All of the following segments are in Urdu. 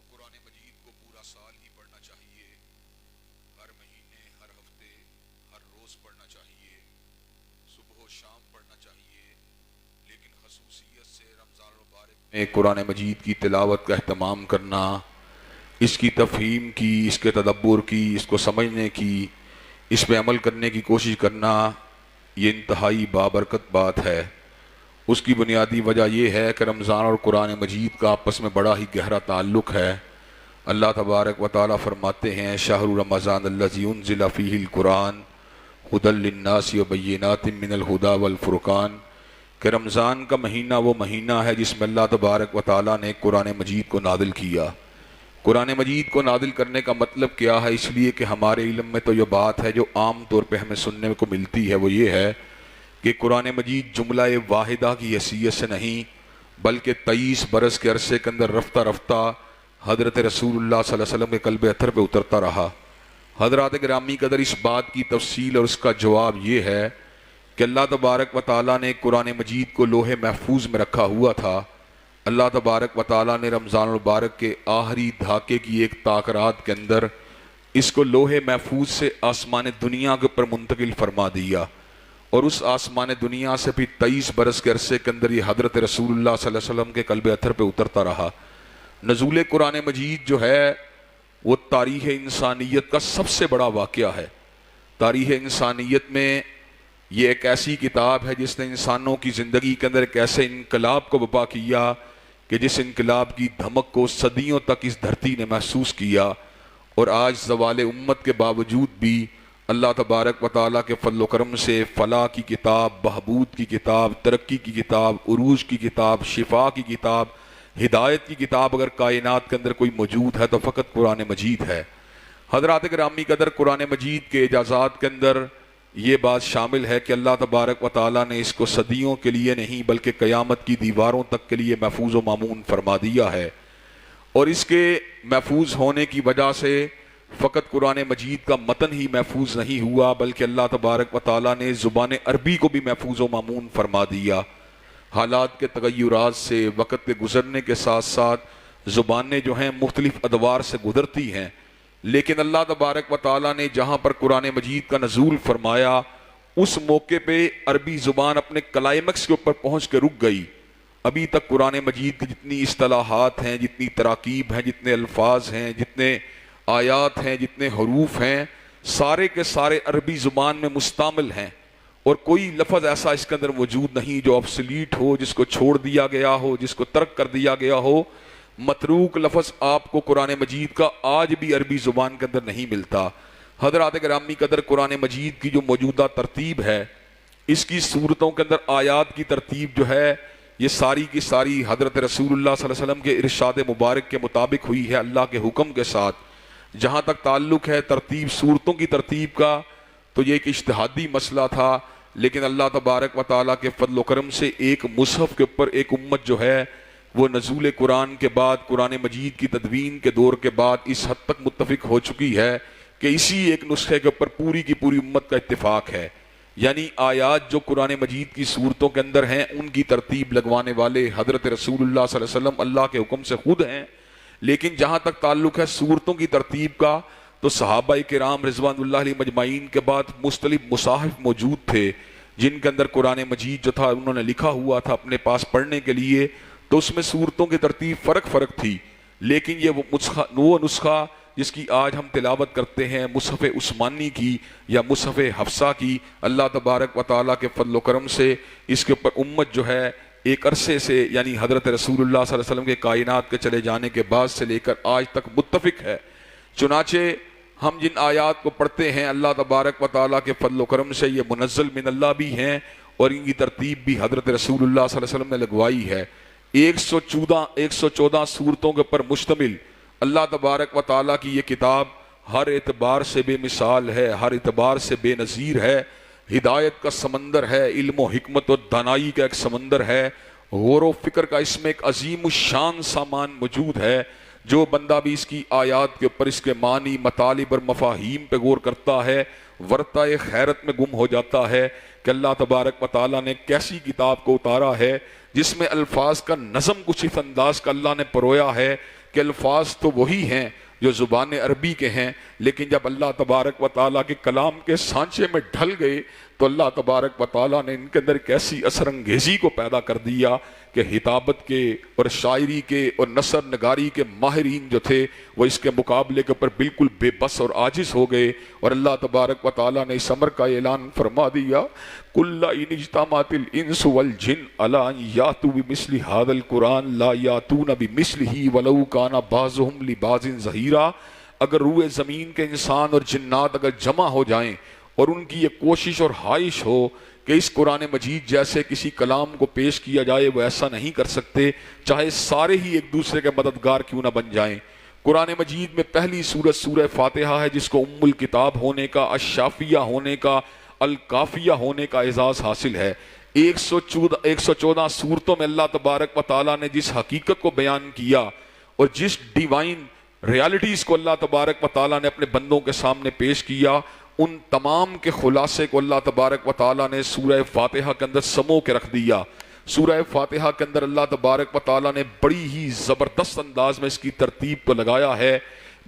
قرآن مجید کو پورا سال ہی پڑھنا چاہیے، ہر مہینے، ہر ہفتے، ہر روز پڑھنا چاہیے، صبح و شام پڑھنا چاہیے، لیکن خصوصیت سے رمضان المبارک میں قرآن مجید کی تلاوت کا اہتمام کرنا، اس کی تفہیم کی، اس کے تدبر کی، اس کو سمجھنے کی، اس پہ عمل کرنے کی کوشش کرنا، یہ انتہائی بابرکت بات ہے۔ اس کی بنیادی وجہ یہ ہے کہ رمضان اور قرآن مجید کا آپس میں بڑا ہی گہرا تعلق ہے۔ اللہ تبارک و تعالیٰ فرماتے ہیں شہر رمضان الذی انزل فیہ القرآن ھدی للناس وبینات من الھدی والفرقان، کہ رمضان کا مہینہ وہ مہینہ ہے جس میں اللہ تبارک و تعالیٰ نے قرآن مجید کو نازل کیا۔ قرآن مجید کو نازل کرنے کا مطلب کیا ہے؟ اس لیے کہ ہمارے علم میں تو یہ بات ہے جو عام طور پہ ہمیں سننے کو ملتی ہے، وہ یہ ہے کہ قرآن مجید جملہ واحدہ کی حیثیت سے نہیں بلکہ 23 برس کے عرصے کے اندر رفتہ رفتہ حضرت رسول اللہ صلی اللہ علیہ وسلم کے قلب اطہر پہ اترتا رہا۔ حضرات گرامی قدر، اس بات کی تفصیل اور اس کا جواب یہ ہے کہ اللہ تبارک و تعالیٰ نے قرآن مجید کو لوح محفوظ میں رکھا ہوا تھا۔ اللہ تبارک و تعالیٰ نے رمضان المبارک کے آخری دھاکے کی ایک تاکرات کے اندر اس کو لوح محفوظ سے آسمان دنیا کے اوپر منتقل فرما دیا، اور اس آسمان دنیا سے بھی 23 برس کے عرصے کے اندر یہ حضرت رسول اللہ صلی اللہ علیہ وسلم کے قلب اطہر پہ اترتا رہا۔ نزول قرآن مجید جو ہے وہ تاریخ انسانیت کا سب سے بڑا واقعہ ہے۔ تاریخ انسانیت میں یہ ایک ایسی کتاب ہے جس نے انسانوں کی زندگی کے اندر ایک ایسے انقلاب کو برپا کیا کہ جس انقلاب کی دھمک کو صدیوں تک اس دھرتی نے محسوس کیا، اور آج زوال امت کے باوجود بھی اللہ تبارک و تعالیٰ کے فضل و کرم سے فلاح کی کتاب، بہبود کی کتاب، ترقی کی کتاب، عروج کی کتاب، شفا کی کتاب، ہدایت کی کتاب اگر کائنات کے اندر کوئی موجود ہے تو فقط قرآن مجید ہے۔ حضرات گرامی قدر، قرآن مجید کے اعجازات کے اندر یہ بات شامل ہے کہ اللہ تبارک و تعالیٰ نے اس کو صدیوں کے لیے نہیں بلکہ قیامت کی دیواروں تک کے لیے محفوظ و مامون فرما دیا ہے، اور اس کے محفوظ ہونے کی وجہ سے فقط قرآن مجید کا متن ہی محفوظ نہیں ہوا بلکہ اللہ تبارک و تعالیٰ نے زبان عربی کو بھی محفوظ و مامون فرما دیا۔ حالات کے تغیرات سے، وقت کے گزرنے کے ساتھ ساتھ زبانیں جو ہیں مختلف ادوار سے گزرتی ہیں، لیکن اللہ تبارک و تعالیٰ نے جہاں پر قرآن مجید کا نزول فرمایا اس موقع پہ عربی زبان اپنے کلائمیکس کے اوپر پہنچ کے رک گئی۔ ابھی تک قرآن مجید کی جتنی اصطلاحات ہیں، جتنی تراکیب ہیں، جتنے الفاظ ہیں، جتنے آیات ہیں، جتنے حروف ہیں، سارے کے سارے عربی زبان میں مستعمل ہیں، اور کوئی لفظ ایسا اس کے اندر موجود نہیں جو آبسلیٹ ہو، جس کو چھوڑ دیا گیا ہو، جس کو ترک کر دیا گیا ہو۔ متروک لفظ آپ کو قرآن مجید کا آج بھی عربی زبان کے اندر نہیں ملتا۔ حضرات گرامی قدر، قرآن مجید کی جو موجودہ ترتیب ہے، اس کی صورتوں کے اندر آیات کی ترتیب جو ہے یہ ساری کی ساری حضرت رسول اللہ صلی اللہ علیہ وسلم کے ارشاد مبارک کے مطابق ہوئی ہے، اللہ کے حکم کے ساتھ۔ جہاں تک تعلق ہے ترتیب، صورتوں کی ترتیب کا، تو یہ ایک اجتہادی مسئلہ تھا، لیکن اللہ تبارک و تعالیٰ کے فضل و کرم سے ایک مصحف کے اوپر ایک امت جو ہے وہ نزول قرآن کے بعد، قرآن مجید کی تدوین کے دور کے بعد اس حد تک متفق ہو چکی ہے کہ اسی ایک نسخے کے اوپر پوری کی پوری امت کا اتفاق ہے۔ یعنی آیات جو قرآن مجید کی صورتوں کے اندر ہیں ان کی ترتیب لگوانے والے حضرت رسول اللہ صلی اللہ علیہ وسلم اللہ کے حکم سے خود ہیں، لیکن جہاں تک تعلق ہے صورتوں کی ترتیب کا تو صحابہ کرام رضوان اللہ علیہ مجمعین کے بعد مختلف مصاحف موجود تھے جن کے اندر قرآن مجید جو تھا انہوں نے لکھا ہوا تھا اپنے پاس پڑھنے کے لیے، تو اس میں صورتوں کی ترتیب فرق تھی، لیکن یہ وہ نسخہ جس کی آج ہم تلاوت کرتے ہیں مصحف عثمانی کی یا مصحف حفصہ کی، اللہ تبارک و تعالیٰ کے فضل و کرم سے اس کے اوپر امت جو ہے ایک عرصے سے، یعنی حضرت رسول اللہ صلی اللہ علیہ وسلم کے کائنات کے چلے جانے کے بعد سے لے کر آج تک متفق ہے۔ چنانچہ ہم جن آیات کو پڑھتے ہیں اللہ تبارک و تعالیٰ کے فضل و کرم سے یہ منزل من اللہ بھی ہیں، اور ان کی ترتیب بھی حضرت رسول اللہ صلی اللہ علیہ وسلم نے لگوائی ہے۔ 114 صورتوں کے اوپر مشتمل اللہ تبارک و تعالیٰ کی یہ کتاب ہر اعتبار سے بے مثال ہے، ہر اعتبار سے بے نظیر ہے، ہدایت کا سمندر ہے، علم و حکمت و دانائی کا ایک سمندر ہے، غور و فکر کا اس میں ایک عظیم الشان سامان موجود ہے۔ جو بندہ بھی اس کی آیات کے اوپر، اس کے معنی، مطالب اور مفاہیم پہ غور کرتا ہے ورطہ خیرت میں گم ہو جاتا ہے کہ اللہ تبارک و تعالیٰ نے کیسی کتاب کو اتارا ہے جس میں الفاظ کا نظم کچھ اس انداز کا اللہ نے پرویا ہے کہ الفاظ تو وہی ہیں جو زبان عربی کے ہیں، لیکن جب اللہ تبارک و تعالیٰ کے کلام کے سانچے میں ڈھل گئے تو اللہ تبارک و تعالیٰ نے ان کے اندر ایک ایسی اثر انگیزی کو پیدا کر دیا کہ خطابت کے اور شاعری کے اور نثر نگاری کے ماہرین جو تھے وہ اس کے مقابلے کے اوپر بالکل بے بس اور عاجز ہو گئے، اور اللہ تبارک و تعالیٰ نے اس امر کا اعلان فرما دیا قُلْ إِنِ اجْتَمَعَتِ الْإِنسُ وَالْجِنُّ عَلَىٰ أَن يَأْتُوا بِمِثْلِ هَٰذَا الْقُرْآنِ لَا يَأْتُونَ بِمِثْلِهِ وَلَوْ كَانَ بَعْضُهُمْ لِبَعْضٍ ظَهِيرًا۔ اگر روئے زمین کے انسان اور جنات اگر جمع ہو جائیں اور ان کی یہ کوشش اور خواہش ہو کہ اس قرآن مجید جیسے کسی کلام کو پیش کیا جائے، وہ ایسا نہیں کر سکتے، چاہے سارے ہی ایک دوسرے کے مددگار کیوں نہ بن جائیں۔ قرآن مجید میں پہلی سورت سورہ فاتحہ ہے، جس کو ام الکتاب ہونے کا، الشافیہ ہونے کا، الکافیہ ہونے کا اعزاز حاصل ہے۔ 114 سورتوں میں اللہ تبارک و تعالیٰ نے جس حقیقت کو بیان کیا اور جس ڈیوائن ریالٹیز کو اللہ تبارک و تعالیٰ نے اپنے بندوں کے سامنے پیش کیا، ان تمام کے خلاصے کو اللہ تبارک و تعالیٰ نے سورہ فاتحہ کے اندر سمو کے رکھ دیا۔ سورہ فاتحہ کے اندر اللہ تبارک و تعالیٰ نے بڑی ہی زبردست انداز میں اس کی ترتیب کو لگایا ہے۔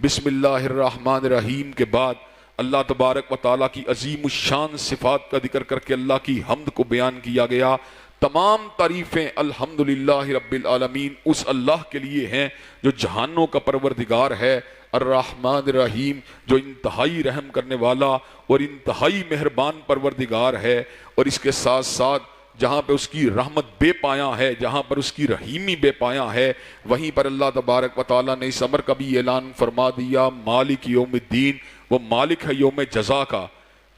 بسم اللہ الرحمن الرحیم کے بعد اللہ تبارک و تعالیٰ کی عظیم الشان صفات کا ذکر کر کے اللہ کی حمد کو بیان کیا گیا۔ تمام تعریفیں الحمدللہ رب العالمین اس اللہ کے لیے ہیں جو جہانوں کا پروردگار ہے، الرحمن الرحیم، جو انتہائی رحم کرنے والا اور انتہائی مہربان پروردگار ہے۔ اور اس کے ساتھ ساتھ جہاں پہ اس کی رحمت بے پایاں ہے، جہاں پر اس کی رحیمی بے پایاں ہے، وہیں پر اللہ تبارک و تعالیٰ نے اس امر کا بھی اعلان فرما دیا مالک یوم الدین، وہ مالک ہے یوم جزا کا۔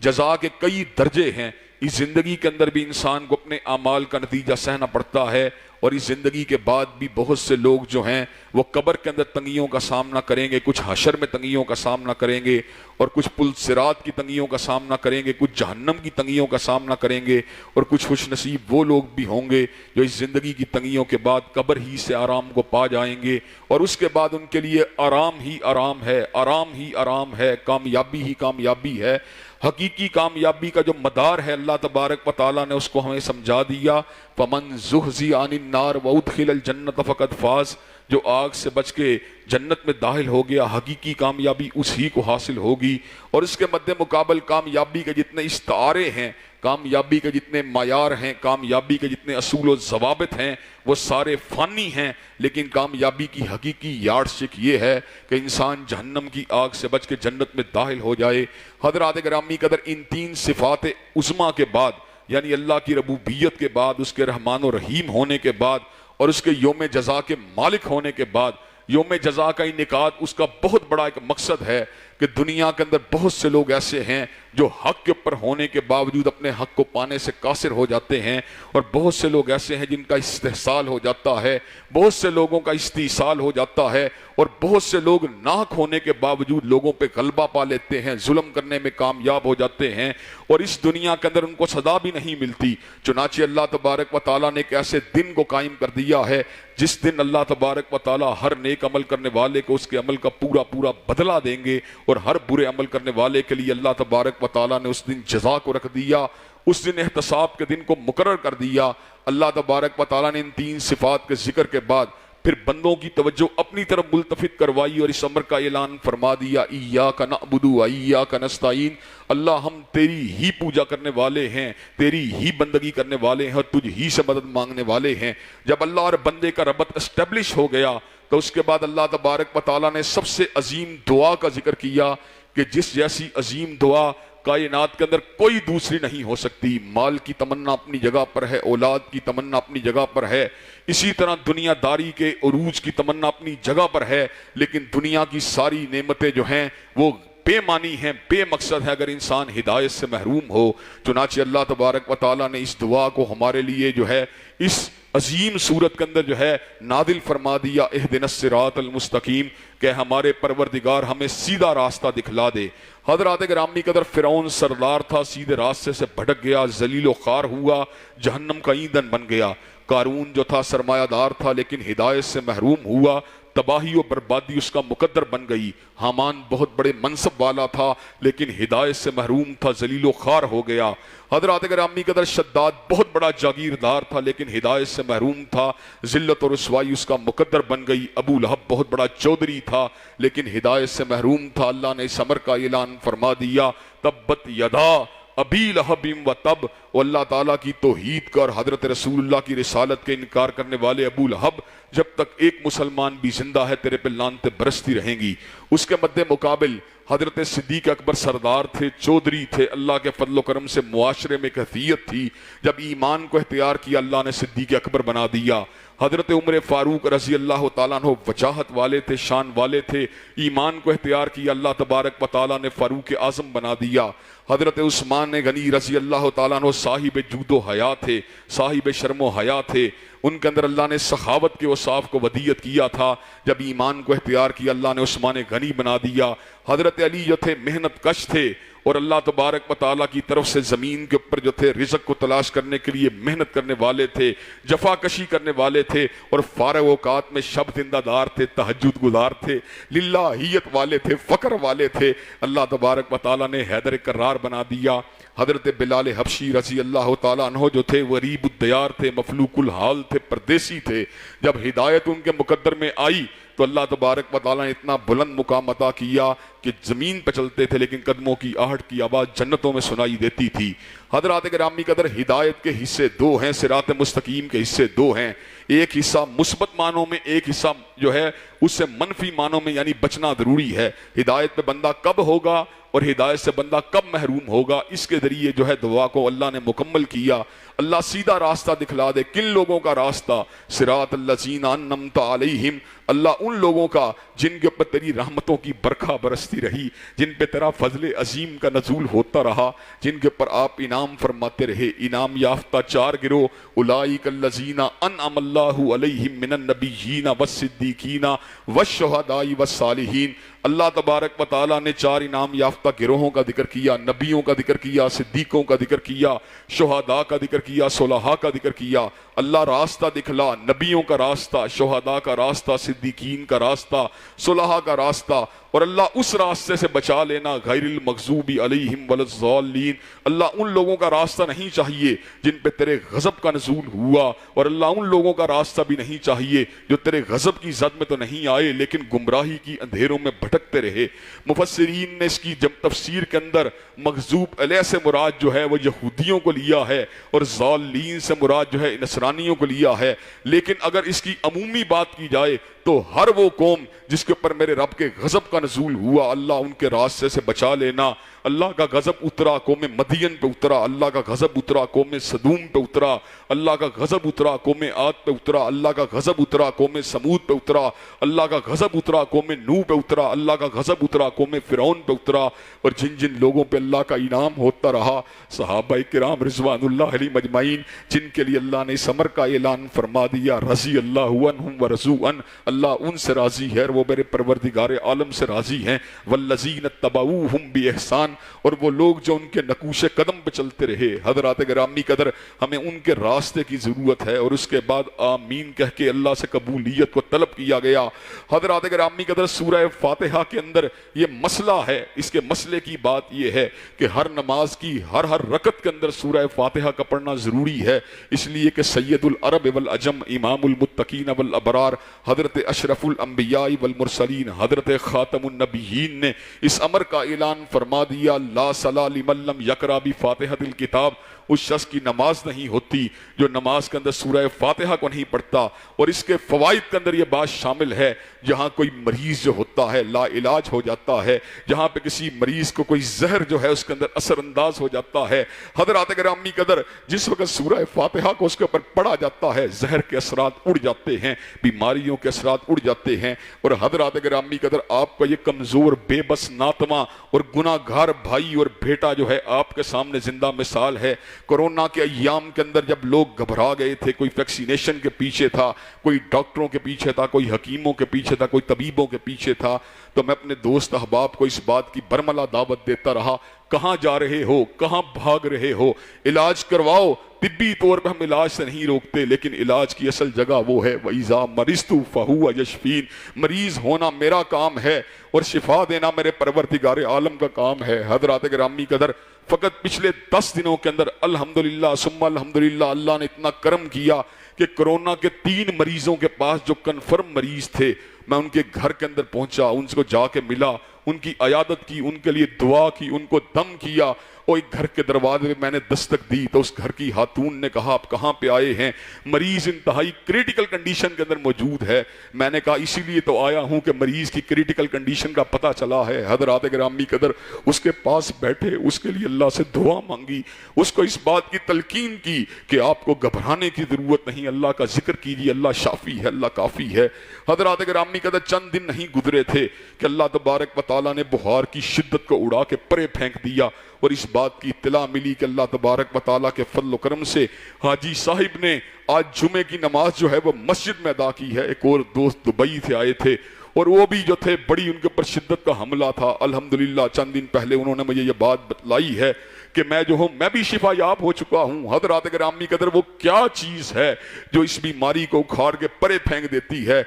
جزا کے کئی درجے ہیں، اس زندگی کے اندر بھی انسان کو اپنے اعمال کا نتیجہ سہنا پڑتا ہے، اور اس زندگی کے بعد بھی بہت سے لوگ جو ہیں وہ قبر کے اندر تنگیوں کا سامنا کریں گے، کچھ حشر میں تنگیوں کا سامنا کریں گے، اور کچھ پل صراط کی تنگیوں کا سامنا کریں گے، کچھ جہنم کی تنگیوں کا سامنا کریں گے، اور کچھ خوش نصیب وہ لوگ بھی ہوں گے جو اس زندگی کی تنگیوں کے بعد قبر ہی سے آرام کو پا جائیں گے، اور اس کے بعد ان کے لیے آرام ہی آرام ہے، آرام ہی آرام ہے، کامیابی ہی کامیابی ہے۔ حقیقی کامیابی کا جو مدار ہے اللہ تبارک و تعالیٰ نے اس کو ہمیں سمجھا دیا، فَمَنْ زُحْزِحَ عَنِ النَّارِ وَأُدْخِلَ الْجَنَّةَ فَقَدْ فَازَ، جو آگ سے بچ کے جنت میں داخل ہو گیا، حقیقی کامیابی اسی کو حاصل ہوگی۔ اور اس کے مد مقابل کامیابی کے جتنے استعارے ہیں، کامیابی کے جتنے معیار ہیں، کامیابی کے جتنے اصول و ضوابط ہیں، وہ سارے فانی ہیں، لیکن کامیابی کی حقیقی یارڈ اسٹک یہ ہے کہ انسان جہنم کی آگ سے بچ کے جنت میں داخل ہو جائے۔ حضرات گرامی قدر، ان تین صفات عظمیٰ کے بعد، یعنی اللہ کی ربوبیت کے بعد، اس کے رحمان و رحیم ہونے کے بعد، اور اس کے یوم جزا کے مالک ہونے کے بعد، یوم جزا کا انعقاد اس کا بہت بڑا ایک مقصد ہے کہ دنیا کے اندر بہت سے لوگ ایسے ہیں جو حق کے اوپر ہونے کے باوجود اپنے حق کو پانے سے قاصر ہو جاتے ہیں، اور بہت سے لوگ ایسے ہیں جن کا استحصال ہو جاتا ہے، بہت سے لوگوں کا استیصال ہو جاتا ہے، اور بہت سے لوگ ناحق ہونے کے باوجود لوگوں پہ غلبہ پا لیتے ہیں، ظلم کرنے میں کامیاب ہو جاتے ہیں، اور اس دنیا کے اندر ان کو سزا بھی نہیں ملتی۔ چنانچہ اللہ تبارک و تعالیٰ نے ایک ایسے دن کو قائم کر دیا ہے جس دن اللہ تبارک و تعالیٰ ہر نیک عمل کرنے والے کو اس کے عمل کا پورا پورا بدلہ دیں گے، اور ہر برے عمل کرنے والے کے لیے اللہ تبارک و تعالیٰ نے اس دن جزا کو رکھ دیا، اس دن احتساب کے دن کو مقرر کر دیا۔ اللہ تبارک و تعالیٰ نے ان تین صفات کے ذکر کے بعد پھر بندوں کی توجہ اپنی طرف ملتفت کروائی اور اس امر کا اعلان فرما دیا، ایاک نعبد و ایاک نستعین، اللہ ہم تیری ہی پوجا کرنے والے ہیں، تیری ہی بندگی کرنے والے ہیں، اور تجھ ہی سے مدد مانگنے والے ہیں۔ جب اللہ اور بندے کا ربط اسٹیبلش ہو گیا تو اس کے بعد اللہ تبارک و تعالیٰ نے سب سے عظیم دعا کا ذکر کیا کہ جس جیسی عظیم دعا کائنات کے اندر کوئی دوسری نہیں ہو سکتی۔ مال کی تمنا اپنی جگہ پر ہے، اولاد کی تمنا اپنی جگہ پر ہے، اسی طرح دنیا داری کے عروج کی تمنا اپنی جگہ پر ہے، لیکن دنیا کی ساری نعمتیں جو ہیں وہ بے معنی ہیں، بے مقصد ہے اگر انسان ہدایت سے محروم ہو۔ چنانچہ اللہ تبارک و تعالیٰ نے اس دعا کو ہمارے لیے جو ہے اس عظیم صورت کے اندر جو ہے نازل فرما دیا، اہدنا الصراط المستقیم، کہ ہمارے پروردگار ہمیں سیدھا راستہ دکھلا دے۔ حضرات گرامی قدر، فرعون سردار تھا، سیدھے راستے سے بھٹک گیا، ذلیل و خوار ہوا، جہنم کا ایندھن بن گیا۔ قارون جو تھا سرمایہ دار تھا لیکن ہدایت سے محروم ہوا، تباہی و بربادی اس کا مقدر بن گئی۔ حامان بہت بڑے منصب والا تھا لیکن ہدایت سے محروم تھا، ذلیل و خوار ہو گیا۔ حضرات گرامی قدر شداد بہت بڑا جاگیردار تھا لیکن ہدایت سے محروم تھا، ذلت و رسوائی اس کا مقدر بن گئی۔ ابو لہب بہت بڑا چودھری تھا لیکن ہدایت سے محروم تھا، اللہ نے اس امر کا اعلان فرما دیا، تبت یدا ابی لہب و تب۔ اللہ تعالیٰ کی توحید کا اور حضرت رسول اللہ کی رسالت کے انکار کرنے والے ابو لہب، جب تک ایک مسلمان بھی زندہ ہے تیرے پہ لعنتیں برستی رہیں گی۔ اس کے مد مقابل حضرت صدیق اکبر سردار تھے، چودھری تھے، اللہ کے فضل و کرم سے معاشرے میں ایک حیثیت تھی۔ جب ایمان کو اختیار کیا اللہ نے صدیق اکبر بنا دیا۔ حضرت عمر فاروق رضی اللہ تعالیٰ عنہ وجاہت والے تھے، شان والے تھے، ایمان کو اختیار کیا اللہ تبارک و تعالیٰ نے فاروق اعظم بنا دیا۔ حضرت عثمان غنی رضی اللہ تعالیٰ عنہ صاحب جود و حیا تھے، صاحب شرم و حیا تھے، ان کے اندر اللہ نے سخاوت کے اوصاف کو ودیت کیا تھا۔ جب ایمان کو اختیار کیا اللہ نے عثمان غنی بنا دیا۔ حضرت علی جو تھے محنت کش تھے اور اللہ تبارک و تعالیٰ کی طرف سے زمین کے اوپر جو تھے رزق کو تلاش کرنے کے لیے محنت کرنے والے تھے، جفا کشی کرنے والے تھے اور فارغ اوقات میں شب زندہ دار تھے، تہجد گزار تھے، للہیت والے تھے، فقر والے تھے۔ اللہ تبارک و تعالیٰ نے حیدر کرار بنا دیا۔ حضرت بلال حبشی رضی اللہ تعالیٰ عنہ جو تھے غریب الدیار تھے، مفلوق الحال تھے، پردیسی تھے۔ جب ہدایت ان کے مقدر میں آئی تو اللہ تبارک و تعالیٰ نے اتنا بلند مقام عطا کیا کہ زمین پہ چلتے تھے لیکن قدموں کی آہٹ کی آواز جنتوں میں سنائی دیتی تھی۔ حضرات گرامی قدر ہدایت کے حصے دو ہیں، صراط مستقیم کے حصے دو ہیں۔ ایک حصہ مثبت معنوں میں، ایک حصہ جو ہے اس سے منفی معنوں میں، یعنی بچنا ضروری ہے۔ ہدایت پہ بندہ کب ہوگا اور ہدایت سے بندہ کب محروم ہوگا، اس کے ذریعے جو ہے دعا کو اللہ نے مکمل کیا۔ اللہ سیدھا راستہ دکھلا دے۔ کن لوگوں کا راستہ؟ صراط الذین انعمت علیہم، اللہ ان لوگوں کا جن کے اوپر تیری رحمتوں کی برکھا برستی رہی، جن پہ تیرا فضل عظیم کا نزول ہوتا رہا، جن کے اوپر آپ انعام فرماتے رہے۔ انعام یافتہ چار گروہ، اولئک الذین انعم اللہ علیہم من النبیین والصدیقین والشہداء والصالحین۔ اللہ تبارک و تعالیٰ نے چار انعام یافتہ گروہوں کا ذکر کیا، نبیوں کا ذکر کیا، صدیقوں کا ذکر کیا، شہداء کا ذکر کیا، صلحاء کا ذکر کیا۔ اللہ راستہ دکھلا، نبیوں کا راستہ، شہداء کا راستہ، صدیقین کا راستہ، صلحاء کا راستہ، اور اللہ اس راستے سے بچا لینا غیر المغضوب علیہم ولا الضالین۔ اللہ ان لوگوں کا راستہ نہیں چاہیے جن پہ تیرے غضب کا نزول ہوا، اور اللہ ان لوگوں کا راستہ بھی نہیں چاہیے جو تیرے غضب کی زد میں تو نہیں آئے لیکن گمراہی کی اندھیروں میں بھٹکتے رہے۔ مفسرین نے اس کی جب تفسیر کے اندر مغضوب علیہ سے مراد جو ہے وہ یہودیوں کو لیا ہے اور ضالین سے مراد جو ہے نصرانیوں کو لیا ہے، لیکن اگر اس کی عمومی بات کی جائے تو ہر وہ قوم جس کے اوپر میرے رب کے غضب کا نزول ہوا، اللہ ان کے راستے سے بچا لینا۔ اللہ کا غضب اترا قوم مدین پہ اترا، اللہ کا غضب اترا قوم سدوم پہ اترا، اللہ کا غضب اترا قوم عاد پہ اترا، اللہ کا غضب اترا قوم سمود پہ اترا، اللہ کا غضب اترا قوم نوح پہ اترا، اللہ کا غضب اترا قوم فرعون پہ اترا۔ اور جن جن لوگوں پہ اللہ کا انعام ہوتا رہا، صحابہ کرام رضوان اللہ علیہم اجمعین، جن کے لیے اللہ نے اس امر کا اعلان فرما دیا، رضی اللہ عنہم ورضوا عنہ، اللہ ان سے راضی ہے اور وہ میرے پروردگار عالم سے راضی ہیں۔ والذین اتبعوہم بإحسان، اور وہ لوگ جو ان کے نقوش قدم پہ چلتے رہے۔ حضرات گرامی قدر ہمیں ان کے راستے کی ضرورت ہے، اور اس کے بعد آمین کہہ کے اللہ سے قبولیت کو طلب کیا گیا۔ حضرات گرامی قدر سورہ فاتحہ کے اندر یہ مسئلہ ہے، اس کے مسئلے کی بات یہ ہے کہ ہر نماز کی ہر رکعت کے اندر سورہ فاتحہ کا پڑھنا ضروری ہے، اس لیے کہ سید العرب والعجم، امام المتقین والابرار، حضرت اشرف الانبیاء والمرسلین، حضرت خاتم النبیین نے اس امر کا اعلان فرما دیا، لا صلاۃ لمن لم یقرأ بفاتحۃ الکتاب، اس شخص کی نماز نہیں ہوتی جو نماز کے اندر سورہ فاتحہ کو نہیں پڑھتا۔ اور اس کے فوائد کے اندر یہ بات شامل ہے، جہاں کوئی مریض جو ہوتا ہے لا علاج ہو جاتا ہے، جہاں پہ کسی مریض کو کوئی زہر جو ہے اس کے اندر اثر انداز ہو جاتا ہے، حضرات گرامی قدر جس وقت سورہ فاتحہ کو اس کے اوپر پڑھا جاتا ہے، زہر کے اثرات اڑ جاتے ہیں، بیماریوں کے اثرات اڑ جاتے ہیں۔ اور حضرات گرامی قدر آپ کا یہ کمزور بے بس ناتما اور گناہ گار بھائی اور بیٹا جو ہے آپ کے سامنے زندہ مثال ہے۔ کورونا کے ایام کے اندر جب لوگ گھبرا گئے تھے، کوئی ویکسینیشن کے پیچھے تھا، کوئی ڈاکٹروں کے پیچھے تھا، کوئی حکیموں کے پیچھے تھا، کوئی طبیبوں کے پیچھے تھا، تو میں اپنے دوست احباب کو اس بات کی برملا دعوت دیتا رہا، کہاں جا رہے ہو، کہاں بھاگ رہے ہو، علاج کرواؤ۔ طبی طور پہ ہم علاج سے نہیں روکتے، لیکن علاج کی اصل جگہ وہ ہے وَإِذَا مَرِضْتُ فَهُوَ يَشْفِينِ، مریض ہونا میرا کام ہے اور شفا دینا میرے پروردگار عالم کا کام ہے۔ حضرات گرامی قدر، فقط پچھلے 10 دنوں کے اندر الحمدللہ ثم الحمدللہ اللہ نے اتنا کرم کیا کہ کرونا کے 3 مریضوں کے پاس جو کنفرم مریض تھے، میں ان کے گھر کے اندر پہنچا، ان کو جا کے ملا، ان کی عیادت کی، ان کے لیے دعا کی، ان کو دم کیا، اور ایک گھر کے دروازے میں نے دستک دی تو اس گھر کی خاتون نے کہا آپ کہاں پہ آئے ہیں؟ مریض انتہائی کریٹیکل کنڈیشن کے اندر موجود ہے۔ میں نے کہا اسی لیے تو آیا ہوں کہ مریض کی کریٹیکل کنڈیشن کا پتہ چلا ہے۔ حضرات گرامی قدر اس کے پاس بیٹھے، اس کے لیے اللہ سے دعا مانگی، اس کو اس بات کی تلقین کی کہ آپ کو گھبرانے کی ضرورت نہیں، اللہ کا ذکر کیجیے، اللہ شافی ہے، اللہ کافی ہے۔ حضرات گرامی قدر چند دن نہیں گزرے تھے کہ اللہ تبارک و تعالیٰ نے بخار کی شدت کو اڑا کے پرے پھینک دیا، اور اس بات کی اطلاع ملی کہ اللہ تبارک و تعالیٰ کے فضل و کرم سے حاجی صاحب نے آج جمعے کی نماز جو ہے وہ مسجد میں ادا کی ہے۔ ایک اور دوست دبئی سے آئے تھے اور وہ بھی جو تھے بڑی ان کے اوپر شدت کا حملہ تھا۔ الحمدللہ چند دن پہلے انہوں نے مجھے یہ بات بتلائی ہے کہ میں جو ہوں میں بھی شفا یاب ہو چکا ہوں۔ حضرات گرامی قدر، وہ کیا چیز ہے جو اس بیماری کو اکھاڑ کے پرے پھینک دیتی ہے؟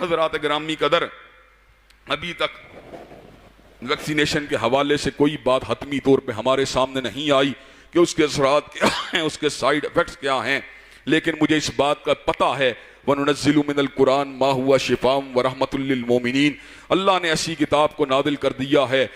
حضرات گرامی قدر، ابھی تک ویکسینیشن کے حوالے سے کوئی بات حتمی طور پہ ہمارے سامنے نہیں آئی کہ اس کے اثرات کیا ہیں، اس کے سائیڈ ایفیکٹس کیا ہیں، لیکن مجھے اس بات کا پتہ ہے وَنُنَزِّلُ مِنَ الْقُرْآنِ مَا هُوَ شِفَاءٌ وَرَحْمَةٌ لِّلْمُؤْمِنِينَ، اللہ نے ایسی کتاب کو نازل کر دیا ہے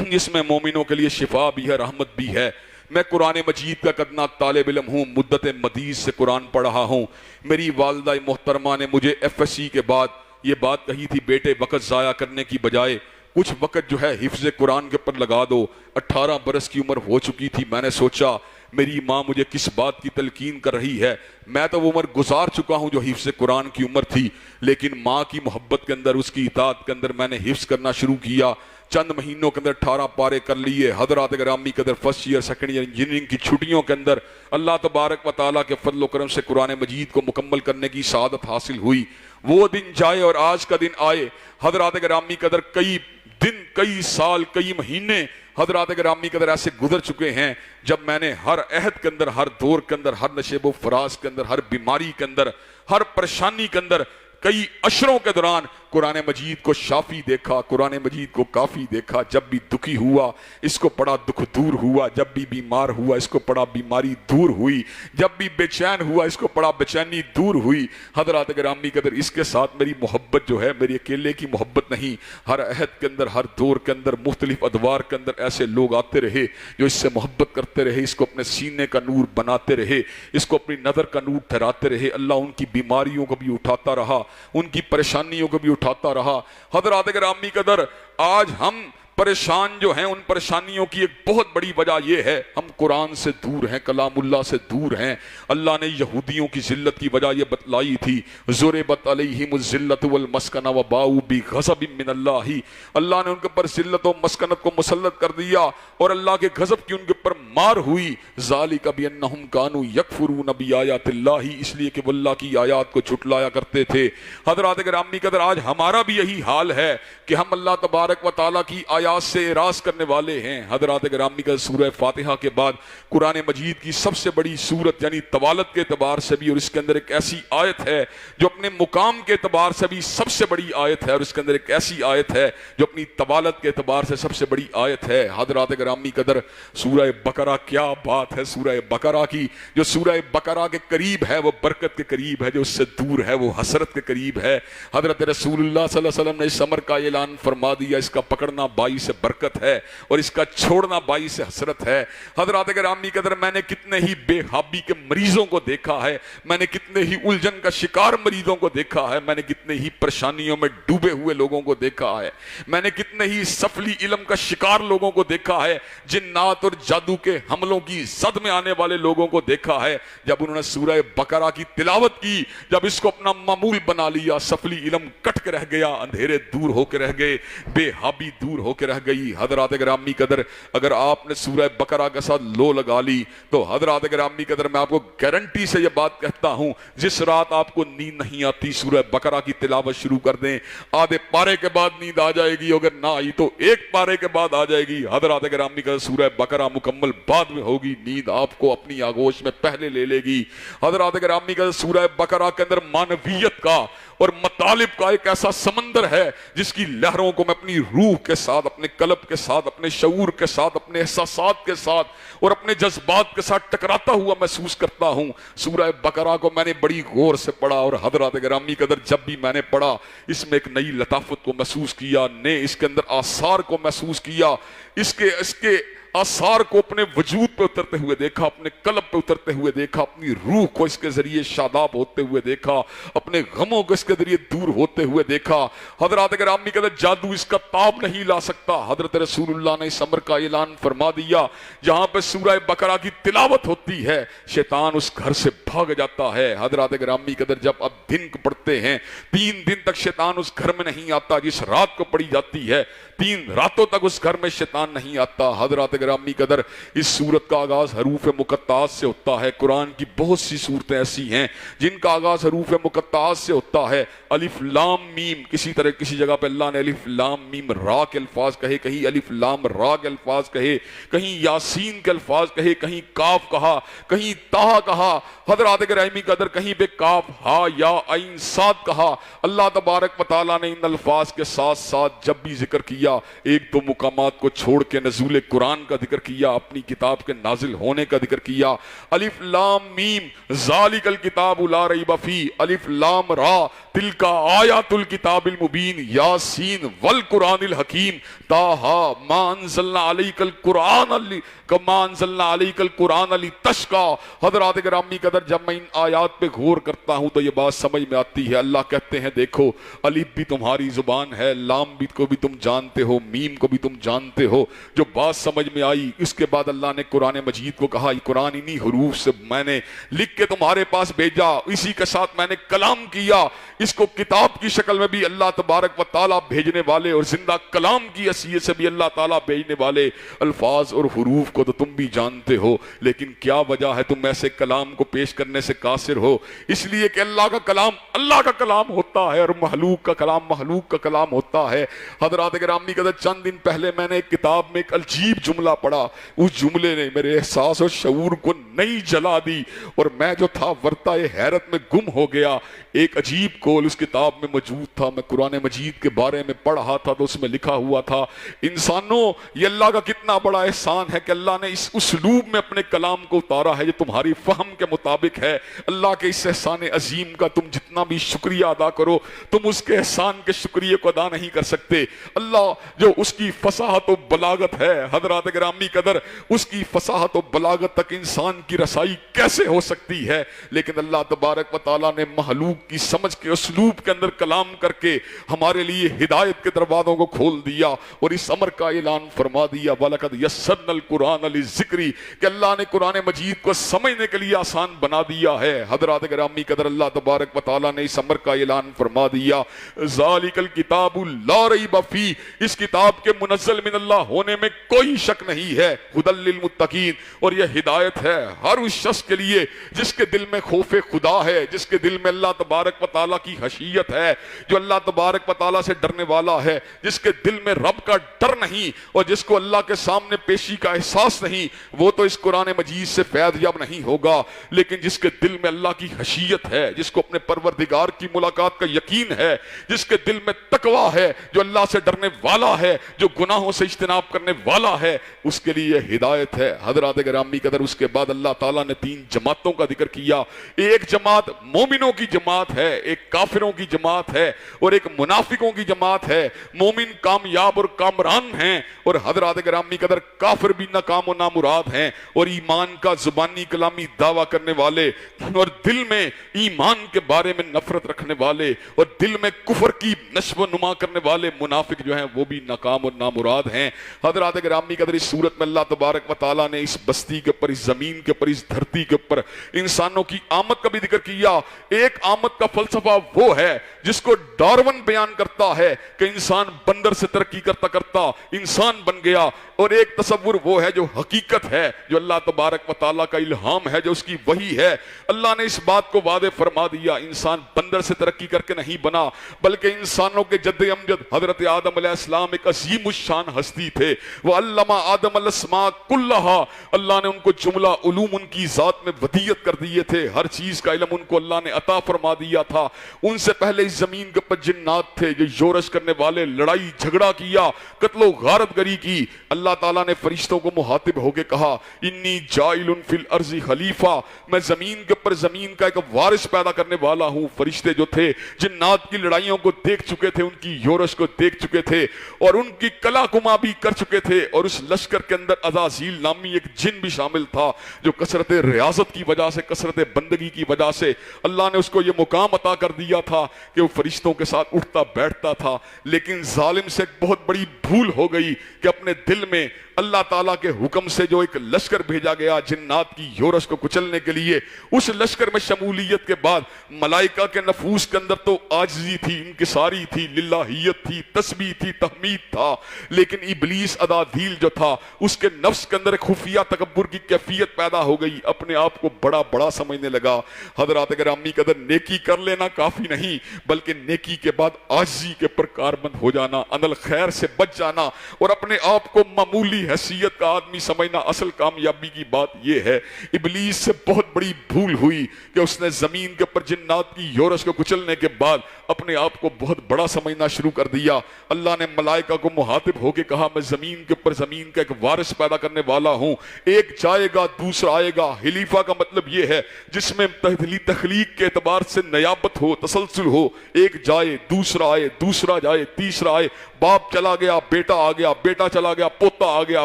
جس میں مومنوں کے لیے شفا بھی ہے، رحمت بھی ہے۔ میں قرآن مجید کا قدنا طالب علم ہوں، مدت مدید سے قرآن پڑھ رہا ہوں۔ میری والدہ محترمہ نے مجھے FSC کے بعد یہ بات کہی تھی، بیٹے وقت ضائع کرنے کی بجائے کچھ وقت جو ہے حفظ قرآن کے پر لگا دو۔ 18 برس کی عمر ہو چکی تھی، میں نے سوچا میری ماں مجھے کس بات کی تلقین کر رہی ہے، میں تو وہ عمر گزار چکا ہوں جو حفظ قرآن کی عمر تھی، لیکن ماں کی محبت کے اندر، اس کی اطاعت کے اندر میں نے حفظ کرنا شروع کیا۔ چند مہینوں کے اندر 18 پارے کر لیے۔ حضرات گرامی قدر، first year second year engineering کی چھٹیوں کے اندر اللہ تبارک و تعالیٰ کے فضل و کرم سے قرآن مجید کو مکمل کرنے کی سعادت حاصل ہوئی۔ وہ دن جائے اور آج کا دن آئے۔ حضرات گرامی قدر، کئی دن، کئی سال، کئی مہینے حضرات گرامی قدر ایسے گزر چکے ہیں جب میں نے ہر عہد کے اندر، ہر دور کے اندر، ہر نشیب و فراز کے اندر، ہر بیماری کے اندر، ہر پریشانی کے اندر، کئی اشروں کے دوران قرآن مجید کو شافی دیکھا، قرآن مجید کو کافی دیکھا۔ جب بھی دکھی ہوا اس کو پڑھا، دکھ دور ہوا۔ جب بھی بیمار ہوا اس کو پڑھا، بیماری دور ہوئی۔ جب بھی بے چین ہوا اس کو پڑھا، بے چینی دور ہوئی۔ حضرات گرامی قدر، اس کے ساتھ میری محبت جو ہے، میری اکیلے کی محبت نہیں، ہر عہد کے اندر، ہر دور کے اندر، مختلف ادوار کے اندر ایسے لوگ آتے رہے جو اس سے محبت کرتے رہے، اس کو اپنے سینے کا نور بناتے رہے، اس کو اپنی نظر کا نور ٹھہراتے رہے۔ اللہ ان کی بیماریوں کو بھی اٹھاتا رہا، ان کی پریشانیوں کو بھی اٹھاتا رہا۔ حضرات گرامی قدر، آج ہم پریشان جو ہیں، ان پریشانیوں کی ایک بہت بڑی وجہ یہ ہے ہم قرآن سے دور ہیں، کلام اللہ سے دور ہیں۔ اللہ نے یہودیوں کی ذلت کی وجہ یہ بتلائی تھی، ضربت علیہم الذلۃ والمسکنۃ وباؤوا بغضب من اللہ، اللہ نے ان کے اوپر ذلت و مسکنت کو مسلط کر دیا اور اللہ کے غضب کی ان کے اوپر مار ہوئی۔ ذالک بانہم کانوا یکفرون بآیات اللہ، اس لیے کہ وہ اللہ کی آیات کو جھٹلایا کرتے تھے۔ حضرات گرامی قدر، آج ہمارا بھی یہی حال ہے کہ ہم اللہ تبارک و تعالیٰ کی آیات سے اعراض کرنے والے ہیں۔ حضرات گرامی کا سورہ فاتحہ کے بعد قرآن مجید کی سب سے بڑی سورت یعنی طوالت کے اعتبار سے بھی، اور اس کے اندر ایک ایسی آیت ہے جو اپنے مقام کے اعتبار سے بھی سب سے بڑی آیت ہے، اور اس کے اندر ایک ایسی آیت ہے جو اپنی طوالت کے اعتبار سے سب سے بڑی آیت ہے۔ حضرات گرامی قدر، سورہ بقرہ، کیا بات ہے سورہ بقرہ کی! جو سورہ بقرہ کے قریب ہے وہ برکت کے قریب ہے، جو اس سے دور ہے وہ حسرت کے قریب ہے۔ حضرت رسول اللہ صلی اللہ علیہ وسلم نے اس امر کا اعلان فرما دیا، اس کا پکڑنا باعث سے برکت ہے اور اس کا چھوڑنا باعث سے حسرت ہے۔ حضرات گرامی قدر، میں نے کتنے ہی بے حابی کے مریضوں کو دیکھا ہے، میں نے کتنے ہی الجھن کا شکار مریضوں کو دیکھا ہے، میں نے کتنے ہی پریشانیوں میں ڈوبے ہوئے لوگوں کو دیکھا ہے، میں نے کتنے ہی سفلی علم کا شکار لوگوں کو دیکھا ہے، جنات اور جادو کے حملوں کی زد میں آنے والے لوگوں کو دیکھا ہے۔ جب انہوں نے سورہ بقرہ کی تلاوت کی، جب اس کو اپنا معمول بنا لیا، سفلی علم کٹ کے رہ گیا، اندھیرے دور ہو کے رہ گئے، بے حابی دور ہو کے رہ گئی. حضرات گرامی قدر اگر آپ نے سورہ بقرہ کے ساتھ لو لگا لی تو حضرات گرامی قدر میں آپ کو گارنٹی سے یہ بات کہتا ہوں, جس رات آپ کو نیند نہیں آتی سورہ بقرہ کی تلاوت شروع کر دیں, آدھے پارے کے بعد نیند آ جائے گی, اگر نہ آئی تو ایک پارے کے بعد آ جائے گی. حضرات گرامی قدر سورہ بقرہ مکمل بعد میں ہوگی, نیند آپ کو اپنی آغوش میں پہلے لے لے گی. حضرات گرامی قدر سورہ بقرہ کے اندر معنویت کا اور مطالب کا ایک ایسا سمندر ہے جس کی لہروں کو میں اپنی روح کے ساتھ, اپنے قلب کے ساتھ, اپنے شعور کے ساتھ, اپنے احساسات کے ساتھ اور اپنے جذبات کے ساتھ ٹکراتا ہوا محسوس کرتا ہوں. سورہ بقرہ کو میں نے بڑی غور سے پڑھا اور حضرات گرامی قدر جب بھی میں نے پڑھا اس میں ایک نئی لطافت کو محسوس کیا, نئے اس کے اندر آثار کو محسوس کیا, اس کے آثار کو اپنے وجود پہ اترتے ہوئے دیکھا, اپنے قلب پہ اترتے ہوئے دیکھا, اپنی روح کو اس کے ذریعے شاداب ہوتے ہوئے دیکھا, اپنے غموں کو اس کے ذریعے دور ہوتے ہوئے دیکھا. حضرات گرامی قدر جادو اس کا تاب نہیں لا سکتا. حضرت رسول اللہ نے اس امر کا اعلان فرما دیا, جہاں پہ سورہ بقرہ کی تلاوت ہوتی ہے شیطان اس گھر سے بھاگ جاتا ہے. حضرات گرامی قدر جب اب دن پڑھتے ہیں 3 دن تک شیطان اس گھر میں نہیں آتا, جس رات کو پڑھی جاتی ہے 3 راتوں تک اس گھر میں شیطان نہیں آتا. حضرات گرامی قدر اس سورت کا آغاز حروف مقطعات سے ہوتا ہے. قرآن کی بہت سی صورتیں ایسی ہیں جن کا آغاز حروف مقطعات سے ہوتا ہے. الف لام میم, کسی طرح کسی جگہ پہ اللہ نے الف لام میم را کے الفاظ کہے, کہیں الف لام را کے الفاظ کہے, کہیں یاسین کے الفاظ کہے, کہیں کاف کہا, کہیں تاہا کہا. حضرات گرامی قدر کہیں پہ کاف ہا یا عین صاد کہا. اللہ تبارک و تعالیٰ نے ان الفاظ کے ساتھ ساتھ جب بھی ذکر کیا 1-2 مقامات کو چھوڑ کے نزول قرآن کا ذکر کیا, اپنی کتاب کے نازل ہونے کا ذکر کیا. الف لام میم ذالک الکتاب لا ریب فیہ, الف لام را تلک آیات الکتاب المبین, یاسین والقرآن الحکیم, طٰہٰ ما انزلنا علیک القرآن کما انزلنا علیک القرآن لتشقیٰ. حضرات گرامی قدر جب میں ان آیات پہ غور کرتا ہوں تو یہ بات سمجھ میں آتی ہے. اللہ کہتے ہیں دیکھو الف بھی تمہاری زبان ہے, لام بھی کو بھی تم جانتے ہو, میم کو بھی تم جانتے ہو. جو بات سمجھ میں آئی اس کے بعد اللہ نے قرآن مجید کو کہا یہ قرآن انہی حروف سے میں نے لکھ کے تمہارے پاس بھیجا, اسی کے ساتھ میں نے کلام کیا. اس کو کتاب کی شکل میں بھی اللہ تبارک و تعالیٰ بھیجنے والے اور زندہ کلام کی حیثیت سے بھی اللہ تعالیٰ بھیجنے والے. الفاظ اور حروف کو تو تم بھی جانتے ہو, لیکن کیا وجہ ہے تم ایسے کلام کو پیش کرنے سے قاصر ہو؟ اس لیے کہ اللہ کا کلام اللہ کا کلام ہوتا ہے اور مخلوق کا کلام مخلوق کا کلام ہوتا ہے. حضرات گرامی قدر چند دن پہلے میں نے ایک کتاب میں ایک عجیب جملہ پڑھا, اس جملے نے میرے احساس اور شعور کو نئی جلا دی اور میں جو تھا ورطہ حیرت میں گم ہو گیا. ایک عجیب قول اس کتاب میں موجود تھا. میں قرآن مجید کے بارے میں پڑھ رہا تھا تو اس میں لکھا ہوا تھا انسانوں یہ اللہ کا کتنا بڑا احسان ہے کہ اللہ نے اس اسلوب میں اپنے کلام کو اتارا ہے جو تمہاری فہم کے مطابق ہے. اللہ کے اس احسان عظیم کا تم جتنا بھی شکریہ ادا کرو تم اس کے احسان کے شکریہ کو ادا نہیں کر سکتے. اللہ جو اس کی فصاحت و بلاغت ہے, حضرات گرامی قدر اس کی فصاحت و بلاغت تک انسان کی رسائی کیسے ہو سکتی ہے, لیکن اللہ تبارک و تعالیٰ نے محلوق کی سمجھ کے اسلوب کے اندر کلام کر کے ہمارے لیے ہدایت کے دروازوں کو کھول دیا اور اس امر کا اعلان فرما دیا وَلَقَدْ يَسَّرْنَا الْقُرْآنَ لِلذِّكْرِ کہ اللہ نے قرآن مجید کو سمجھنے کے لیے آسان بنا دیا ہے. حضرات گرامی قدر اللہ تبارک و تعالیٰ نے اس امر کا اعلان فرما دیا ذَلِكَ الْكِتَابُ لَا رَيْبَ فِيهِ, اس کتاب کے منزل من اللہ ہونے میں کوئی شک نہیں ہے. هُدًى لِّلْمُتَّقِينَ, اور یہ ہدایت ہے ہر اس شخص کے لیے جس کے دل میں خوف خدا ہے, جس کے دل میں اللہ تبارک و تعالیٰ کی خشیت ہے, جو اللہ تبارک و تعالیٰ سے ڈرنے والا ہے, جس کے دل میں رب کا ڈر نہیں اور جس کو اللہ کے سامنے پیشی کا احساس نہیں, وہ تو اس قرآن مجید سے فیض یاب نہیں ہوگا. لیکن جس کے دل میں اللہ کی خشیت ہے, جس کو اپنے پروردگار کی ملاقات کا یقین ہے, جس کے دل میں تقویٰ ہے, جو اللہ سے ڈرنے والا ہے, جو گناہوں سے اجتناب کرنے والا ہے, اس کے لیے ہدایت ہے. حضرات گرامی قدر اس کے بعد اللہ تعالیٰ نے 3 جماعتوں کا ذکر کیا. ایک جماعت مومنوں کی جماعت ہے, ایک کافروں کی جماعت ہے اور ایک منافقوں کی جماعت ہے. مومن کامیاب اور کامران ہیں اور حضرات گرامی قدر کافر بھی ناکام و نامراد ہیں, اور ایمان کا زبانی کلامی دعویٰ کرنے والے اور دل میں ایمان کے بارے میں نفرت رکھنے والے والے اور دل میں کفر کی نشو و نما کرنے والے منافق جو ہیں وہ بھی ناکام اور نامراد ہیں۔ حضرات گرامی قدر، اس صورت میں اللہ تبارک و تعالیٰ نے اس بستی کے اوپر، اس زمین کے اوپر، اس دھرتی کے اوپر انسانوں کی آمد کا بھی ذکر کیا۔ ایک آمد کا فلسفہ وہ ہے جس کو ڈارون بیان کرتا ہے کہ انسان بندر سے ترقی کرتا کرتا انسان بن گیا، اور ایک تصور وہ ہے جو حقیقت ہے، جو اللہ تبارک و تعالیٰ کا الہام ہے، جو اس کی وحی ہے۔ اللہ نے اس بات کو واضح فرما دیا، انسان بندر سے ترقی کر کے نہیں بنا، بلکہ انسانوں کے جد امجد حضرت آدم علیہ السلام ایک عظیم الشان ہستی تھے۔ وَعَلَّمَ آدَمَ الْأَسْمَاءَ كُلَّهَا، اللہ نے ان کو جملہ علوم ان کی ذات میں ودیت کر دیے تھے، ہر چیز کا علم ان کو اللہ نے عطا فرما دیا تھا۔ ان سے پہلے اس زمین کے اوپر جنات تھے جو یورش کرنے والے، لڑائی جھگڑا کیا، قتل و غارت گری کی۔ اللہ تعالیٰ نے فرشتوں کو مخاطب ہو کے کہا، انی جائل فی الارض خلیفہ، میں زمین کے اوپر زمین کا ایک وارث پیدا کرنے والا ہوں۔ فرشتے جو تھے جنات کی لڑائیوں کو دیکھ چکے تھے، ان کی یورش کو دیکھ چکے تھے، اور ان کی کلا کما بھی کر چکے تھے، اور اس لشکر کے اندر عزازیل نامی ایک جن بھی شامل تھا جو کثرت ریاضت کی وجہ سے، کثرت بندگی کی وجہ سے اللہ نے اس کو یہ مقام عطا کر دیا تھا کہ وہ فرشتوں کے ساتھ اٹھتا بیٹھتا تھا۔ لیکن ظالم سے ایک بہت بڑی بھول ہو گئی کہ اپنے دل میں اللہ تعالیٰ کے حکم سے جو ایک لشکر بھیجا گیا جنات کی یورش کو کچلنے کے لیے، اس لشکر میں شمولیت کے بعد ملائکہ کے نفوس کے اندر تو عاجزی تھی، انکساری تھی، للہیت تھی، تسبیح تھی، تحمید تھا، لیکن ابلیس ادادیل جو تھا اس کے نفس کے اندر ایک خفیہ تکبر کی کیفیت پیدا ہو گئی، اپنے آپ کو بڑا بڑا سمجھنے لگا۔ حضرات گرامی قدر، نیکی کر لینا کافی نہیں، بلکہ نیکی کے بعد عاجزی کے پر کاربند ہو جانا، انل خیر سے بچ جانا، اور اپنے آپ کو معمولی حیثیت کا آدمی سمجھنا اصل کامیابی کی بات یہ ہے۔ ابلیس سے بہت بڑی بھول ہوئی کہ اس نے زمین کے اوپر جنات کی یورش کو کچلنے کے بعد اپنے آپ کو بہت بڑا سمجھنا شروع کر دیا۔ اللہ نے ملائکہ کو مخاطب ہو کے کہا، میں زمین کے اوپر زمین کا ایک وارث پیدا کرنے والا ہوں، ایک جائے گا دوسرا آئے گا۔ خلیفہ کا مطلب یہ ہے جس میں تخلیق کے اعتبار سے نیابت ہو، تسلسل ہو، ایک جائے دوسرا آئے، دوسرا جائے تیسرا آئے، باپ چلا گیا بیٹا آ گیا، بیٹا چلا گیا پوتا آ گیا،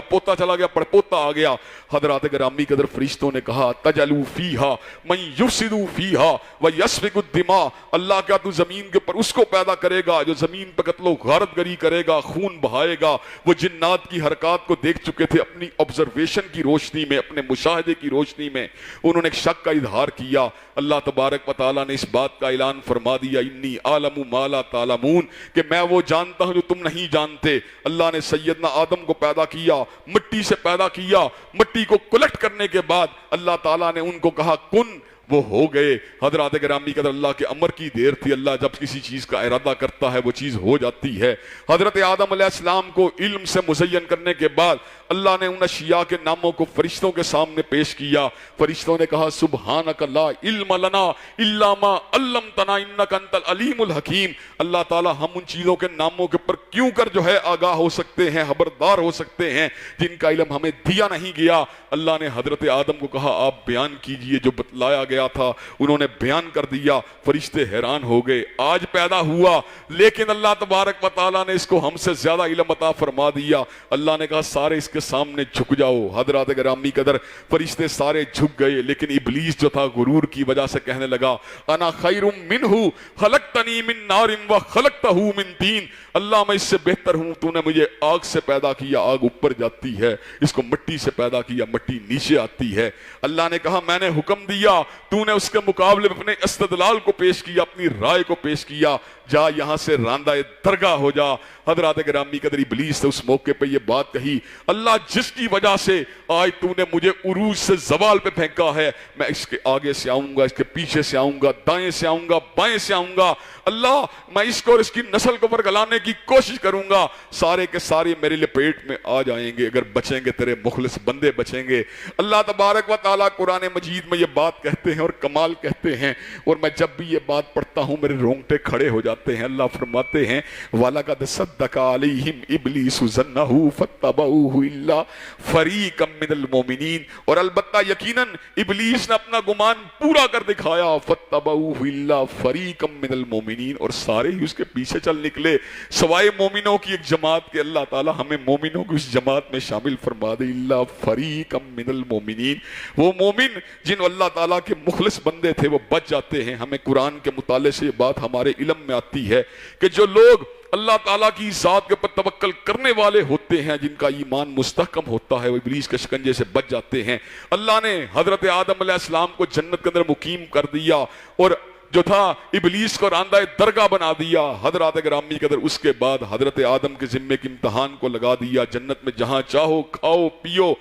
پوتا چلا گیا پڑپوتا آ گیا۔ حضرات گرامی قدر، فرشتوں نے کہا، تجلو فیہا من یفسد فیہا ویسفک الدماء، اللہ کیا تو زمین کے اوپر اس کو پیدا کرے گا جو زمین پہ قتل و غارت گری کرے گا، خون بہائے گا۔ وہ جنات کی حرکات کو دیکھ چکے تھے، اپنی آبزرویشن کی روشنی میں، اپنے مشاہدے کی روشنی میں انہوں نے ایک شک کا اظہار کیا۔ اللہ تبارک و تعالیٰ نے اس بات کا اعلان فرما دیا، انی عالم ما لا تعلمون، کہ میں وہ جانتا ہوں جو تم نہیں جانتے۔ اللہ نے سیدنا آدم کو پیدا کیا، مٹی سے پیدا کیا، مٹی کو کلیکٹ کرنے کے بعد اللہ تعالیٰ نے ان کو کہا کن، وہ ہو گئے۔ حضرات گرامی قدر، اللہ کے امر کی دیر تھی، اللہ جب کسی چیز کا ارادہ کرتا ہے وہ چیز ہو جاتی ہے۔ حضرت آدم علیہ السلام کو علم سے مزین کرنے کے بعد اللہ نے ان اشیاء کے ناموں کو فرشتوں کے سامنے پیش کیا۔ فرشتوں نے کہا، سبحانک لا علم لنا الا ما علمتنا انک انت العلیم الحکیم۔ اللہ تعالی ہم ان چیزوں کے ناموں کے اوپر کیوں کر جو ہے آگاہ ہو سکتے ہیں، خبردار ہو سکتے ہیں جن کا علم ہمیں دیا نہیں گیا۔ اللہ نے حضرت آدم کو کہا، آپ بیان کیجئے، جو بتلایا گیا تھا انہوں نے بیان کر دیا۔ فرشتے حیران ہو گئے، آج پیدا ہوا لیکن اللہ تبارک و تعالیٰ نے اس کو ہم سے زیادہ علم عطا فرما دیا۔ اللہ نے کہا سارے اس کے سامنے جھک جاؤ۔ حضرات گرامی قدر، فرشتے سارے جھک گئے، لیکن ابلیس جو تھا غرور کی وجہ سے کہنے لگا، انا خیر منہ خلقتنی من نار وخلقتہ من طین، اللہ میں اس سے بہتر ہوں، تو نے مجھے آگ سے پیدا کیا، آگ اوپر جاتی ہے، اس کو مٹی سے پیدا کیا، مٹی نیچے آتی ہے۔ اللہ نے کہا میں نے حکم دیا، تو نے اس کے مقابلے میں اپنے استدلال کو پیش کیا، اپنی رائے کو پیش کیا، جا یہاں سے راندہ درگاہ ہو جا۔ حضرات گرامی قدر، ابلیس نے اس موقع پہ یہ بات کہی، اللہ جس کی وجہ سے آج تو نے مجھے عروج سے زوال پہ پھینکا ہے، میں اس کے آگے سے آؤں گا، اس کے پیچھے سے آؤں گا، دائیں سے آؤں گا، بائیں سے آؤں گا، اللہ میں اس کو اور اس کی نسل کو ورگلانے کی کوشش کروں گا، سارے کے سارے میرے لپیٹ میں آ جائیں گے، اگر بچیں گے تیرے مخلص بندے بچیں گے۔ اللہ تبارک و تعالیٰ قرآن مجید میں یہ بات کہتے ہیں اور کمال کہتے ہیں، اور میں جب بھی یہ بات پڑھتا ہوں میرے رونگٹے کھڑے ہو جاتے ہیں۔ اللہ فرماتے ہیں وَلَقَدْ صَدَّقَ عَلَيْهِمْ إِبْلِيسُ ظَنَّهُ فَاتَّبَعُوهُ إِلَّا فَرِيقًا مِّنَ الْمُؤْمِنِينَ، اور البتہ یقیناً ابلیس نے اپنا گمان پورا کر دکھایا، فَاتَّبَعُوهُ إِلَّا فَرِيقًا مِّنَ الْمُؤْمِنِينَ، اور سارے ہی اس کے پیچھے چل نکلے سوائے مومنوں کی ایک جماعت کے۔ اللہ تعالی ہمیں مومنوں کی اس جماعت میں شامل فرما دے، إِلَّا فَرِيقًا مِّنَ الْمُؤْمِنِينَ، وہ مومن جن اللہ تعالیٰ کے مخلص بندے تھے وہ بچ جاتے ہیں۔ ہمیں قرآن کے متعلق حوالے سے یہ بات ہمارے علم میں آتی ہے کہ جو لوگ اللہ تعالیٰ کی ذات کے اوپر توکل کرنے والے ہوتے ہیں، جن کا ایمان مستحکم ہوتا ہے، وہ ابلیس کے شکنجے سے بچ جاتے ہیں۔ اللہ نے حضرت آدم علیہ السلام کو جنت کے اندر مقیم کر دیا اور جو تھا ابلیس کو راندہ درگاہ بنا دیا حضرات گرامی کے اندر۔ اس کے بعد حضرت آدم کے ذمے کے امتحان کو لگا دیا، جنت میں جہاں چاہو کھاؤ پیو،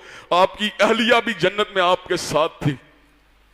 آپ کی اہلیہ بھی جنت میں آپ کے ساتھ تھی،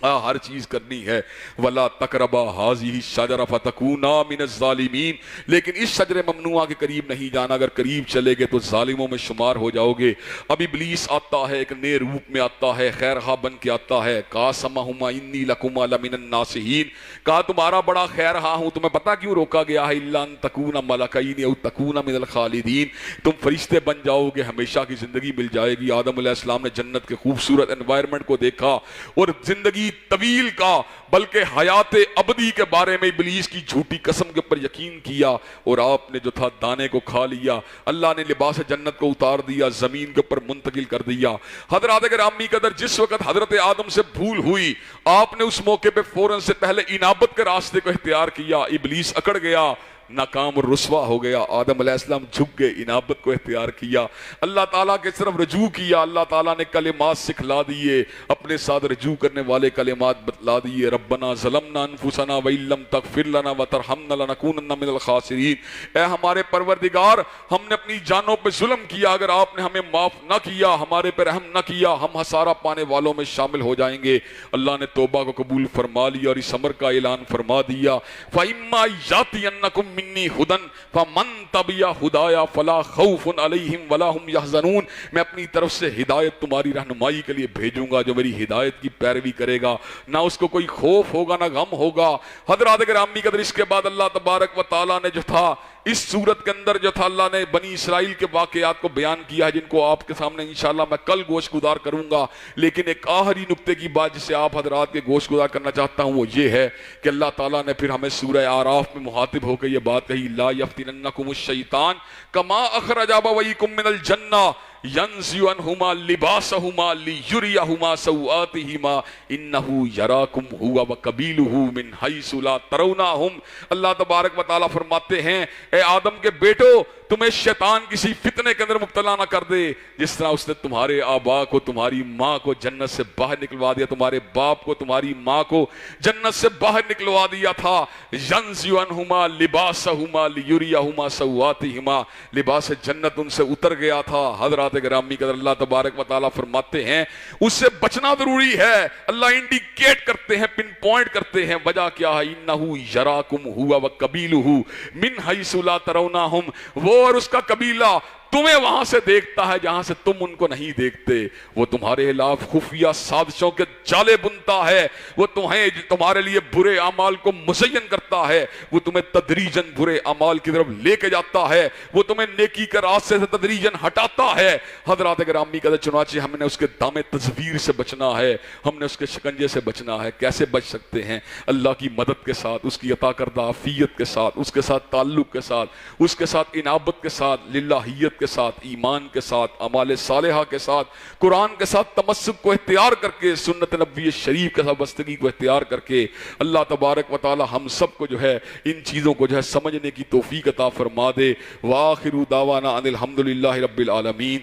ہر چیز کرنی ہے۔ وَلَا تَقْرَبَا هَٰذِهِ الشَّجَرَةَ فَتَكُونَا مِنَ الظَّالِمِينَ، لیکن اس شجر ممنوعہ کے قریب نہیں جانا، اگر قریب چلے گے تو ظالموں میں شمار ہو جاؤ گے۔ اب ابلیس آتا ہے، ایک نئے روپ میں آتا ہے، خیر خواہ بن کے آتا ہے۔ قَاسَمَهُمَا إِنِّي لَكُمَا لَمِنَ النَّاصِحِينَ، کہا تمہارا بڑا خیر خواہ ہوں، تمہیں پتہ کیوں روکا گیا ہے؟ إِلَّا أَن تَكُونَ مَلَكَيْنِ أَوْ تَكُونَ مِنَ الْخَالِدِينَ، تم فرشتے بن جاؤ گے، ہمیشہ کی زندگی مل جائے گی۔ آدم علیہ السلام نے جنت کے خوبصورت انوائرمنٹ کو دیکھا اور زندگی طویل کا بلکہ حیات ابدی کے بارے میں ابلیس کی جھوٹی قسم کے اوپر یقین کیا، اور آپ نے جو تھا دانے کو کھا لیا۔ اللہ نے لباس جنت کو اتار دیا، زمین کے اوپر منتقل کر دیا۔ حضرات گرامی قدر، جس وقت حضرت آدم سے بھول ہوئی، آپ نے اس موقع پہ فوراً سے پہلے انابت کے راستے کو اختیار کیا، ابلیس اکڑ گیا، ناکام اور رسوا ہو گیا۔ آدم علیہ السلام جھک گئے، انابت کو اختیار کیا، اللہ تعالیٰ کے طرف رجوع کیا۔ اللہ تعالیٰ نے کلمات سکھلا دیے، اپنے ساتھ رجوع کرنے والے کلمات بتلا دیے۔ ربنا ظلمنا انفسنا وان لم تغفر لنا وترحمنا لنکونن من الخاسرین، اے ہمارے پروردگار، ہم نے اپنی جانوں پہ ظلم کیا، اگر آپ نے ہمیں معاف نہ کیا، ہمارے پہ رحم نہ کیا، ہم خسارہ پانے والوں میں شامل ہو جائیں گے۔ اللہ نے توبہ کو قبول فرما لیا اور اس امر کا اعلان فرما دیا، فَإِمَّا يَأْتِيَنَّكُم مِّنِّي هُدًى فَمَن تَبِعَ هُدَايَ فَلَا خَوْفٌ عَلَيْهِمْ وَلَا هُمْ يَحْزَنُونَ، میں اپنی طرف سے ہدایت تمہاری رہنمائی کے لیے بھیجوں گا، جو میری ہدایت کی پیروی کرے گا نہ اس کو کوئی خوف ہوگا نہ غم ہوگا۔ حضرات گرامی قدر، اس کے بعد اللہ تبارک و تعالیٰ نے جو تھا اس صورت کے اندر جو تھا، اللہ نے بنی اسرائیل کے واقعات کو بیان کیا ہے، جن کو آپ کے سامنے انشاءاللہ میں کل گوشت گزار کروں گا۔ لیکن ایک آخری نقطے کی بات جسے آپ حضرات کے گوشت گزار کرنا چاہتا ہوں، وہ یہ ہے کہ اللہ تعالیٰ نے پھر ہمیں سورہ اعراف میں مخاطب ہو کے یہ بات کہی، لا یفتننکم الشیطان کما اخرج ابویکم من الجنہ ینزع عنہما لباسہما لیریہما سوآتہما انہ یراکم ہوا وقبیلہ من حیث لا ترونہم۔ اللہ تبارک و تعالیٰ فرماتے ہیں، اے آدم کے بیٹو، تمہیں شیطان کسی فتنے کے اندر مبتلا نہ کر دے، جس طرح اس نے تمہارے آبا کو، تمہاری ماں کو جنت سے باہر نکلوا دیا، تمہارے باپ کو، تمہاری ماں کو جنت سے باہر نکلوا دیا تھا۔ ینزع عنہما لباسہما لیریہما سوآتہما، لباس جنت ان سے اتر گیا تھا۔ حضرات گرامی قدر، اللہ تبارک و تعالیٰ فرماتے ہیں اس سے بچنا ضروری ہے۔ اللہ انڈیکیٹ کرتے ہیں، پن پوائنٹ کرتے ہیں، وجہ کیا ہے؟ انہ یراکم ہوا وقبیلہ من حیث لا ترونہم، وہ اور اس کا قبیلہ تمہیں وہاں سے دیکھتا ہے جہاں سے تم ان کو نہیں دیکھتے۔ وہ تمہارے خلاف خفیہ سازشوں کے جالے بنتا ہے، وہ تمہارے لیے برے اعمال کو مزین کرتا ہے، وہ تمہیں تدریجاً برے اعمال کی طرف لے کے جاتا ہے، وہ تمہیں نیکی کے راستے سے تدریجاً ہٹاتا ہے۔ حضرات گرامی قدر، چنانچہ ہم نے اس کے دام تزویر سے بچنا ہے، ہم نے اس کے شکنجے سے بچنا ہے۔ کیسے بچ سکتے ہیں؟ اللہ کی مدد کے ساتھ، اس کی عطا کردہ عافیت کے ساتھ، اس کے ساتھ تعلق کے ساتھ، اس کے ساتھ انابت کے ساتھ، للہیت کے ساتھ، ایمان کے ساتھ، اعمال صالحہ کے ساتھ، قرآن کے ساتھ تمسک کو اختیار کر کے، سنت نبوی شریف کے ساتھ وابستگی کو اختیار کر کے۔ اللہ تبارک و تعالی ہم سب کو جو ہے ان چیزوں کو جو ہے سمجھنے کی توفیق عطا فرما دے۔ وآخر دعوانا ان الحمدللہ رب العالمین۔